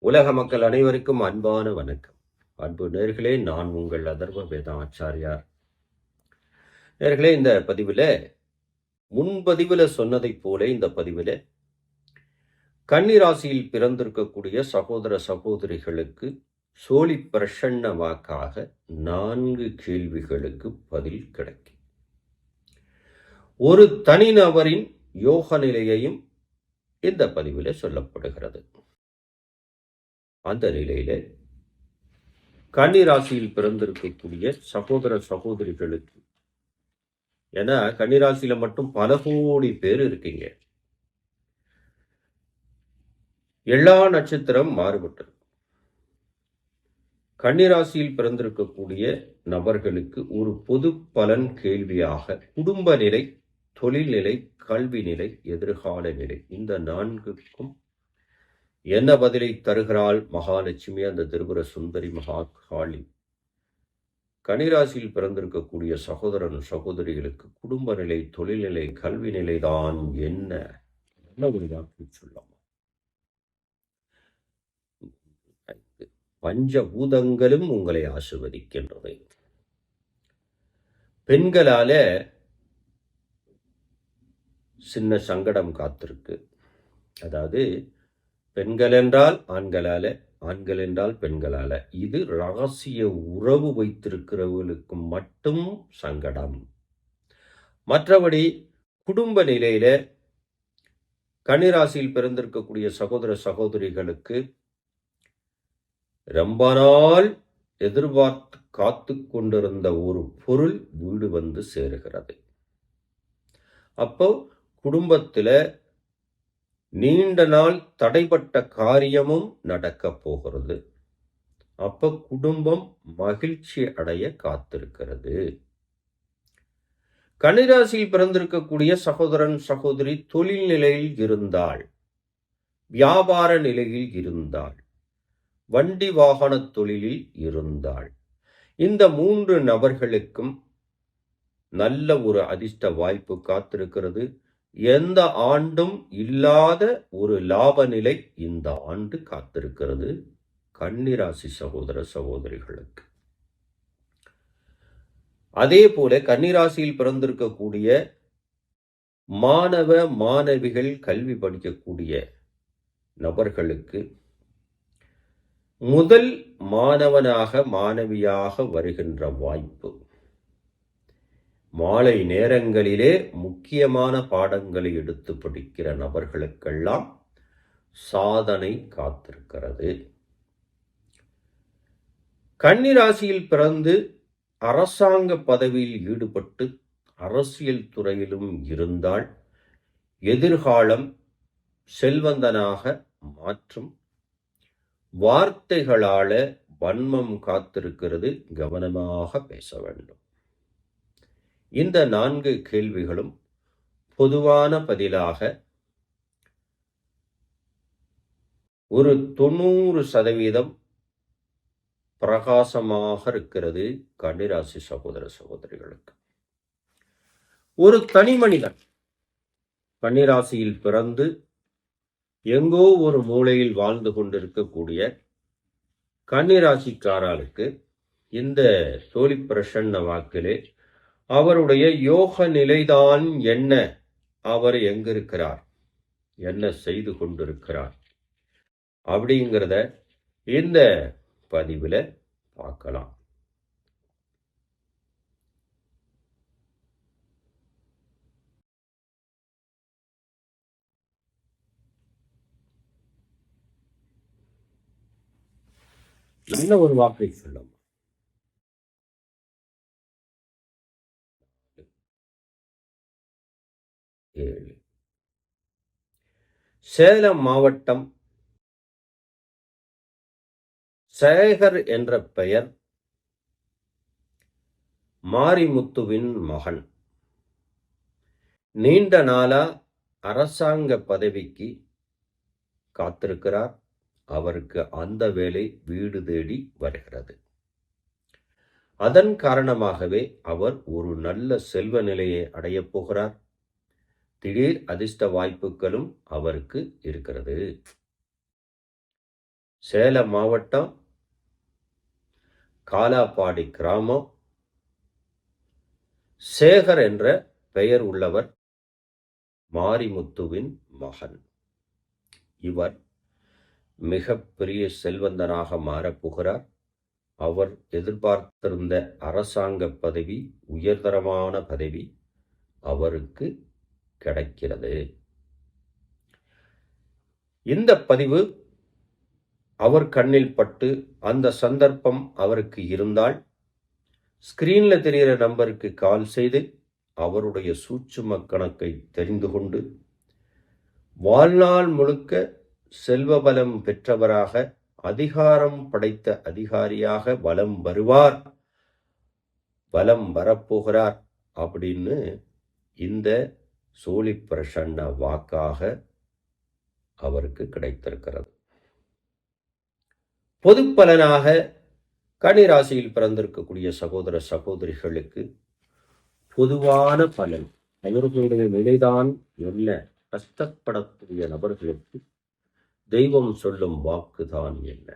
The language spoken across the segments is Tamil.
உலக மக்கள் அனைவருக்கும் அன்பான வணக்கம். அன்பு நேர்களே, நான் உங்கள் அதர்வ வேத ஆச்சாரியார். நேர்களே, இந்த பதிவில் முன்பதிவில் சொன்னதைப் போல இந்த பதிவில் கன்னிராசியில் பிறந்திருக்கக்கூடிய சகோதர சகோதரிகளுக்கு சோழி பிரசன்ன வாக்காக 4 கேள்விகளுக்கு பதில் கிடைக்கும். ஒரு தனிநபரின் யோக நிலையையும் இந்த பதிவில் சொல்லப்படுகிறது. அந்த நிலையில கன்னிராசியில் பிறந்திருக்கக்கூடிய சகோதர சகோதரிகளுக்கு, ஏன்னா கன்னிராசியில மட்டும் பல கோடி பேர் இருக்கீங்க. எல்லா நட்சத்திரம் மாறுபட்டது. கன்னிராசியில் பிறந்திருக்கக்கூடிய நபர்களுக்கு ஒரு பொது பலன் கேள்வியாக குடும்ப நிலை, தொழில்நிலை, கல்வி நிலை, எதிர்கால நிலை, இந்த 4க்கும் என்ன பதிலை தருகிறாள் மகாலட்சுமி, அந்த திருபுர சுந்தரி மகா காளி? கன்னிராசியில் பிறந்திருக்கக்கூடிய சகோதரன் சகோதரிகளுக்கு குடும்ப நிலை, தொழில்நிலை, கல்வி நிலைதான் என்ன சொல்லலாம். பஞ்சபூதங்களும் உங்களை ஆசிர்வதிக்கின்றது. பெண்களால சின்ன சங்கடம் காத்திருக்கு. அதாவது பெண்கள் என்றால் ஆண்களால, ஆண்கள் என்றால் பெண்களால. இது ரகசிய உறவு வைத்திருக்கிறவர்களுக்கு மட்டும் சங்கடம். மற்றபடி குடும்ப நிலையில கன்னிராசியில் பிறந்திருக்கக்கூடிய சகோதர சகோதரிகளுக்கு ரொம்ப நாள் எதிர்பார்த்து காத்து கொண்டிருந்த ஒரு பொருள் வீடு வந்து சேருகிறது. அப்போ குடும்பத்துல நீண்ட நாள் தடைப்பட்ட காரியமும் நடக்க போகிறது. அப்ப குடும்பம் மகிழ்ச்சி அடைய காத்திருக்கிறது. கன்னிராசியில் பிறந்திருக்கக்கூடிய சகோதரன் சகோதரி தொழில் நிலையில் இருந்தால், வியாபார நிலையில் இருந்தால், வண்டி வாகன தொழிலில் இருந்தால், இந்த 3 நபர்களுக்கும் நல்ல ஒரு அதிர்ஷ்ட வாய்ப்பு காத்திருக்கிறது. எந்த ஆண்டும் இல்லாத ஒரு லாப நிலை இந்த ஆண்டு காத்திருக்கிறது கன்னிராசி சகோதர சகோதரிகளுக்கு. அதே போல கன்னிராசியில் பிறந்திருக்கக்கூடிய மாணவ மாணவிகள், கல்வி படிக்கக்கூடிய நபர்களுக்கு முதல் மாணவனாக மாணவியாக வருகின்ற வாய்ப்பு. மாலை நேரங்களிலே முக்கியமான பாடங்களை எடுத்து படிக்கிற நபர்களுக்கெல்லாம் சாதனை காத்திருக்கிறது. கன்னிராசியில் பிறந்து அரசாங்க பதவியில் ஈடுபட்டு அரசியல் துறையிலும் இருந்தால் எதிர்காலம் செல்வந்தனாக மாற்றும். வார்த்தைகளால வன்மம் காத்திருக்கிறது, கவனமாக பேச வேண்டும். இந்த 4 கேள்விகளும் பொதுவான பதிலாக ஒரு 90% பிரகாசமாக இருக்கிறது கன்னிராசி சகோதர சகோதரிகளுக்கு. ஒரு தனி மனிதன் கன்னிராசியில் பிறந்து எங்கோ ஒரு மூலையில் வாழ்ந்து கொண்டிருக்கக்கூடிய கன்னிராசிக்காரர்களுக்கு இந்த சோழி பிரசன்ன வாக்கிலே அவருடைய யோக நிலைதான் என்ன, அவர் எங்க இருக்கிறார், என்ன செய்து கொண்டிருக்கிறார் அப்படிங்கிறத இந்த பதிவில் பார்க்கலாம். நல்ல ஒரு வாக்கை சொல்லும். சேலம் மாவட்டம் சேகர் என்ற பெயர் மாரிமுத்துவின் மகன். நீண்ட நாளா அரசாங்க பதவிக்கு காத்திருக்கிறார். அவருக்கு அந்த வேலை வீடு தேடி வருகிறது. அதன் காரணமாகவே அவர் ஒரு நல்ல செல்வ நிலையை அடையப் போகிறார். திடீர் அதிர்ஷ்ட வாய்ப்புகளும் அவருக்கு இருக்கிறது. சேலம் மாவட்டம் காலாப்பாடி கிராமம். சேகர் என்ற பெயர் உள்ளவர் மாரிமுத்துவின் மகன். இவர் மிக பெரிய செல்வந்தனாக மாறப்போகிறார். அவர் எதிர்பார்த்திருந்த அரசாங்க பதவி, உயர்தரமான பதவி அவருக்கு கிடைக்கிறது. இந்த பதிவு அவர் கண்ணில் பட்டு அந்த சந்தர்ப்பம் அவருக்கு இருந்தால் ஸ்கிரீன்ல தெரிகிற நம்பருக்கு கால் செய்து அவருடைய சூட்சும கணக்கை தெரிந்து கொண்டு வாழ்நாள் முழுக்க செல்வபலம் பெற்றவராக, அதிகாரம் படைத்த அதிகாரியாக வலம் வருவார், வலம் வரப்போகிறார் அப்படின்னு இந்த சோழி பிரசன்ன வாக்காக அவருக்கு கிடைத்திருக்கிறது. பொது பலனாக கன்னிராசியில் பிறந்திருக்கக்கூடிய சகோதர சகோதரிகளுக்கு பொதுவான பலன், அவர்களுடைய நிலைதான் என்ன, கஷ்டப்படக்கூடிய நபர்களுக்கு தெய்வம் சொல்லும் வாக்குதான் என்ன.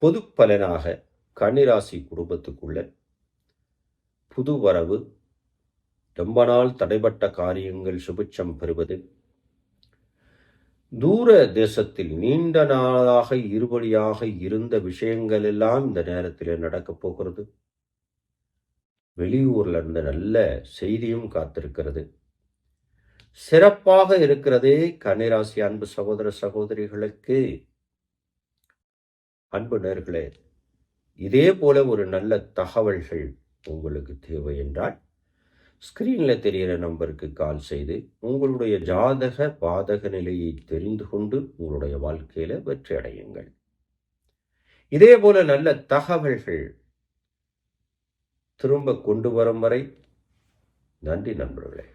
பொது பலனாக கன்னிராசி குடும்பத்துக்குள்ள புது வரவு, ரொம்ப நாள் தடைப்பட்ட காரியங்கள் சுபிட்சம் பெறுவது, தூர தேசத்தில் நீண்ட நாளாக இருவழியாக இருந்த விஷயங்கள் எல்லாம் இந்த நேரத்தில் நடக்கப் போகிறது. வெளியூர்ல இருந்த நல்ல செய்தியும் காத்திருக்கிறது. சிறப்பாக இருக்கிறதே கன்னிராசி அன்பு சகோதர சகோதரிகளுக்கு. அன்பு நேயர்களே, இதே போல ஒரு நல்ல தகவல்கள் உங்களுக்கு தேவை என்றால் ஸ்கிரீன்ல தெரிகிற நம்பருக்கு கால் செய்து உங்களுடைய ஜாதக பாதக நிலையை தெரிந்து கொண்டு உங்களுடைய வாழ்க்கையில வெற்றி அடையுங்கள். இதே போல நல்ல தகவல்கள் திரும்ப கொண்டு வரும் வரை நன்றி நண்பர்களே.